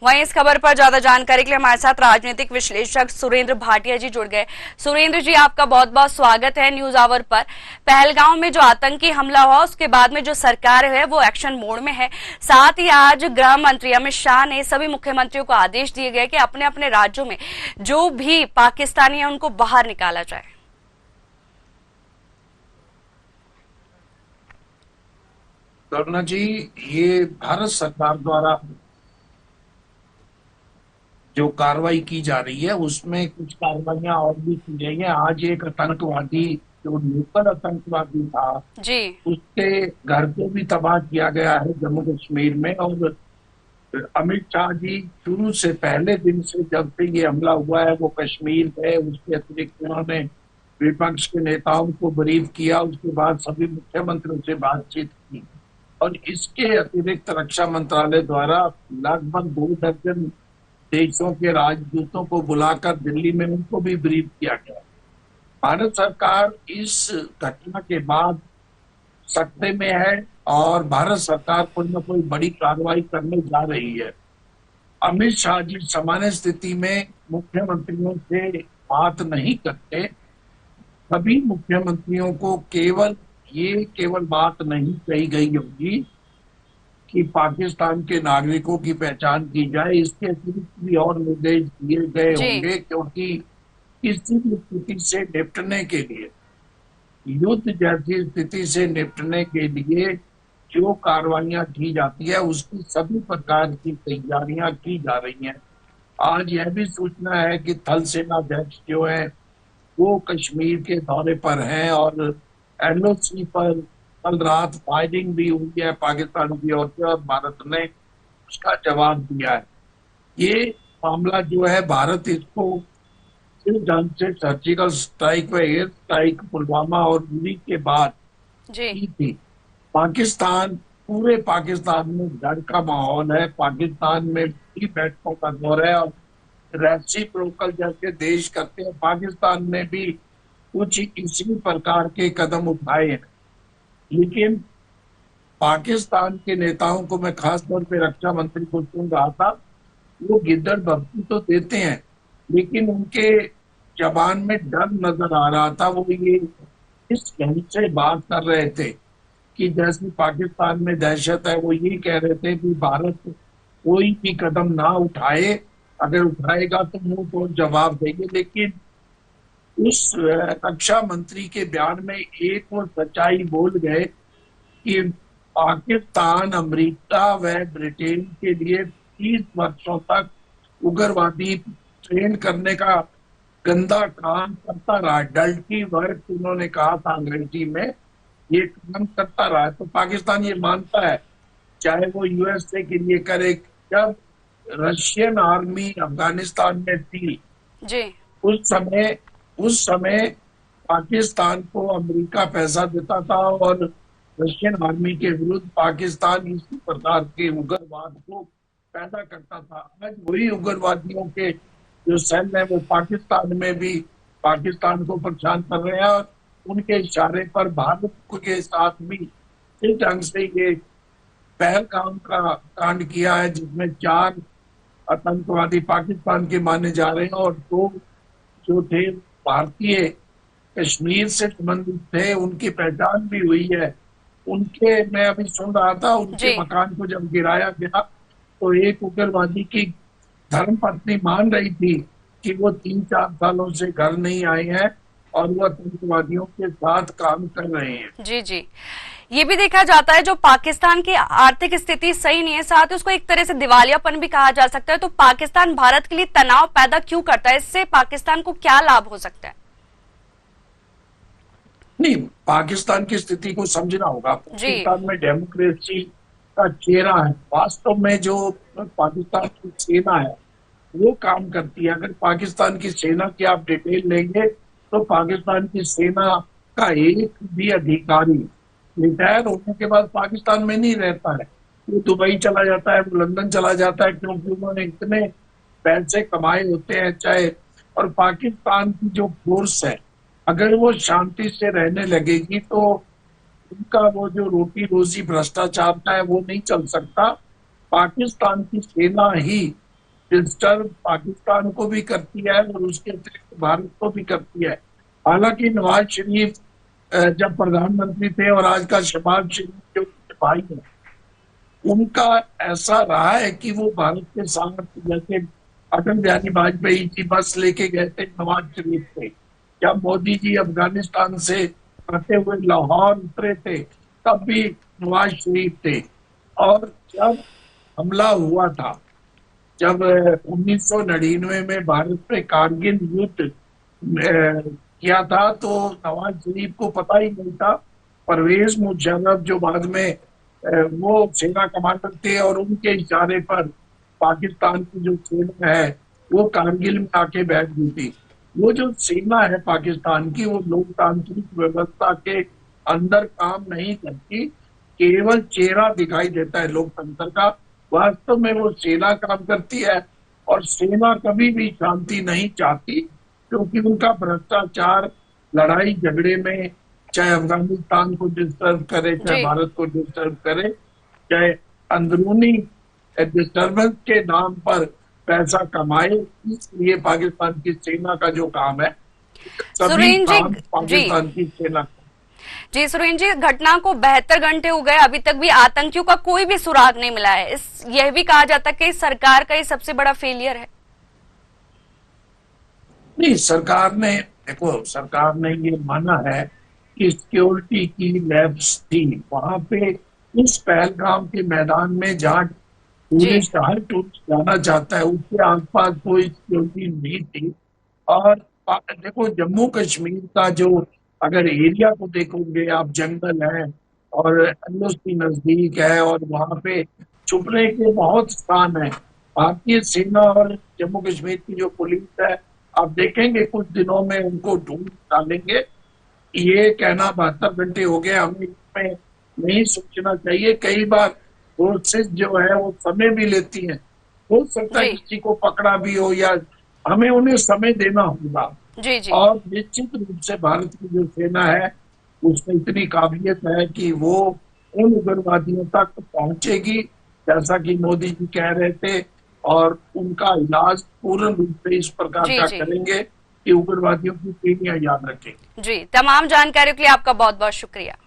वहीं इस खबर पर ज्यादा जानकारी के लिए हमारे साथ राजनीतिक विश्लेषक सुरेंद्र भाटिया जी जुड़ गए। सुरेंद्र जी, आपका बहुत बहुत स्वागत है न्यूज आवर पर। पहलगांव में जो आतंकी हमला हुआ उसके बाद में जो सरकार है वो एक्शन मोड में है। साथ ही आज गृह मंत्री अमित शाह ने सभी मुख्यमंत्रियों को आदेश दिए गए कि अपने अपने राज्यों में जो भी पाकिस्तानी है उनको बाहर निकाला जाए। करुणा जी, ये भारत सरकार द्वारा जो कार्रवाई की जा रही है उसमें कुछ कार्रवाइयां और भी की गई हैं। आज एक आतंकवादी जो लोकल आतंकवादी था जी उसके घर को भी तबाह किया गया है जम्मू कश्मीर में। और अमित शाह जी शुरू से पहले दिन से जब से ये हमला हुआ है वो कश्मीर गए। उसके अतिरिक्त उन्होंने विपक्ष के नेताओं को ब्रीफ किया, उसके बाद सभी मुख्यमंत्रियों से बातचीत की और इसके अतिरिक्त रक्षा मंत्रालय द्वारा लगभग 2 दर्जन देशों के राजदूतों को बुलाकर दिल्ली में उनको भी ब्रीफ किया गया। भारत सरकार इस घटना के बाद सत्ते में है और भारत सरकार कोई न कोई बड़ी कार्रवाई करने जा रही है। अमित शाह जी सामान्य स्थिति में मुख्यमंत्रियों से बात नहीं करते। सभी मुख्यमंत्रियों को केवल बात नहीं कही गई होगी कि पाकिस्तान के नागरिकों की पहचान की जाए। इसके अतिरिक्त भी और निर्देश दिए गए होंगे, क्योंकि किसी भी स्थिति से निपटने के लिए, युद्ध जैसी स्थिति से निपटने के लिए जो कार्रवाइयां की जाती है उसकी सभी प्रकार की तैयारियां की जा रही हैं। आज यह भी सूचना है कि थल सेना अध्यक्ष जो है वो कश्मीर के दौरे पर हैं और एलओसी पर कल रात फायरिंग भी हुई है पाकिस्तान की ओर से और भारत ने उसका जवाब दिया है। ये मामला जो है भारत इसको इस ढंग से सर्जिकल स्ट्राइक व एयर स्ट्राइक पुलवामा और उरी के बाद की थी। पूरे पाकिस्तान में डर का माहौल है। पाकिस्तान में भी बैठकों का दौर है और रेसिप्रोकल जैसे देश करते हैं। पाकिस्तान ने भी कुछ इसी प्रकार के कदम उठाए हैं, लेकिन पाकिस्तान के नेताओं को मैं खास तौर पे रक्षा मंत्री को सुन रहा था, वो गिद्दड़ भक्ति तो देते हैं लेकिन उनके जबान में डर नजर आ रहा था। वो ये इस ढंग से बात कर रहे थे कि जैसे पाकिस्तान में दहशत है, वो ये कह रहे थे कि भारत कोई भी कदम ना उठाए, अगर उठाएगा तो मुंह तोड़ जवाब देंगे। लेकिन उस रक्षा मंत्री के बयान में एक वो सच्चाई बोल गए कि पाकिस्तान अमेरिका व ब्रिटेन के लिए 30 वर्षों तक उग्रवादी ट्रेन करने का गंदा काम करता रहा। डल्टी वर्क उन्होंने कहा था अंग्रेजी में, ये काम करता रहा है। तो पाकिस्तान ये मानता है, चाहे वो यूएसए के लिए करे। जब रशियन आर्मी अफगानिस्तान में थी जी उस समय पाकिस्तान को अमेरिका पैसा देता था और रशियन आर्मी के विरुद्ध पाकिस्तान इसी प्रकार के उग्रवाद को पैदा करता था। आज वही उग्रवादियों के जो सेल है वो पाकिस्तान में भी पाकिस्तान को परेशान कर रहे हैं और उनके इशारे पर भारत के साथ भी इस ढंग से ये पहलगाम का कांड किया है, जिसमें 4 आतंकवादी पाकिस्तान के माने जा रहे हैं और 2 जो थे भारतीय कश्मीर से संबंधित थे, उनकी पहचान भी हुई है। उनके मैं अभी सुन रहा था, उनके मकान को जब गिराया गया तो एक उग्रवादी की धर्मपत्नी मान रही थी कि वो 3-4 सालों से घर नहीं आए हैं और वो आतंकवादियों के साथ काम कर रहे हैं। जी जी, ये भी देखा जाता है जो पाकिस्तान की आर्थिक स्थिति सही नहीं है, साथ ही उसको एक तरह से दिवालियापन भी कहा जा सकता है। तो पाकिस्तान भारत के लिए तनाव पैदा क्यों करता है? इससे पाकिस्तान को क्या लाभ हो सकता है? नहीं, पाकिस्तान की स्थिति को समझना होगा। पाकिस्तान में डेमोक्रेसी का चेहरा है। वास्तव में जो पाकिस्तान की सेना है वो काम करती है। अगर पाकिस्तान की सेना की आप डिटेल लेंगे तो पाकिस्तान की सेना का एक भी अधिकारी रिटायर होने के बाद पाकिस्तान में नहीं रहता है। वो दुबई चला जाता है, वो लंदन चला जाता है, क्योंकि उन्होंने इतने पैसे कमाए होते हैं चाहे। और पाकिस्तान की जो फोर्स है अगर वो शांति से रहने लगेगी तो उनका वो जो रोटी रोजी भ्रष्टाचार का है वो नहीं चल सकता। पाकिस्तान की सेना ही डिस्टर्ब पाकिस्तान को भी करती है और उसके अतिरिक्त भारत को भी करती है। हालांकि नवाज शरीफ जब प्रधानमंत्री थे और आज का शहबाज शरीफ जो उनके भाई है, उनका ऐसा रहा है कि वो भारत के साथ, जैसे अटल बिहारी वाजपेयी जी बस लेके गए थे नवाज शरीफ थे, जब मोदी जी अफगानिस्तान से आते हुए लाहौर उतरे थे तब भी नवाज शरीफ थे। और जब हमला हुआ था, जब 1999 में भारत पे कारगिल युद्ध किया था, तो नवाज शरीफ को पता ही नहीं था। परवेज मुशर्रफ जो बाद में वो सेना कमांडर थे और उनके इशारे पर पाकिस्तान की जो सेना है वो कारगिल में आके बैठ गई थी। वो जो सेना है पाकिस्तान की, वो लोकतांत्रिक व्यवस्था के अंदर काम नहीं करती, केवल चेहरा दिखाई देता है लोकतंत्र का। वास्तव में वो सेना काम करती है और सेना कभी भी शांति नहीं चाहती, क्योंकि उनका भ्रष्टाचार लड़ाई झगड़े में, चाहे अफगानिस्तान को डिस्टर्ब करे, चाहे भारत को डिस्टर्ब करे, चाहे अंदरूनी डिस्टर्बेंस के नाम पर पैसा कमाए, इसलिए पाकिस्तान की सेना का जो काम है, सभी काम पाकिस्तान की सेना। जी सुरेंद्र जी, घटना को 72 घंटे हो गए, अभी तक भी आतंकियों का कोई भी सुराग नहीं मिला है। यह भी कहा जाता है कि सरकार का ये सबसे बड़ा फेलियर है। नहीं, सरकार ने, देखो, सरकार ने ये माना है कि सिक्योरिटी की लैब्स थी वहां पे, उस पहलगाम के मैदान में जहाँ टूरिस्ट, हर टूरिस्ट जाना चाहता है, उसके आसपास कोई सिक्योरिटी नहीं थी। और देखो, जम्मू कश्मीर का जो अगर एरिया को देखोगे आप, जंगल है और एलओसी नजदीक है और वहां पे छुपने के बहुत स्थान है। भारतीय सेना और जम्मू कश्मीर की जो पुलिस है, आप देखेंगे कुछ दिनों में उनको ढूंढ डालेंगे। ये कहना 72 घंटे हो गए, हमें इसमें नहीं सोचना चाहिए। कई बार फोर्सेस जो है वो समय भी लेती हैं, हो सकता है किसी को पकड़ा भी हो, या हमें उन्हें समय देना होगा। जी। और निश्चित रूप से भारत की जो सेना है उसमें इतनी काबिलियत है कि वो उन उग्रवादियों तक पहुंचेगी, जैसा कि मोदी जी कह रहे थे, और उनका इलाज पूर्ण रूप से इस प्रकार का करेंगे कि उग्रवादियों की पीढ़ियां याद रखें। जी, तमाम जानकारियों के लिए आपका बहुत बहुत शुक्रिया।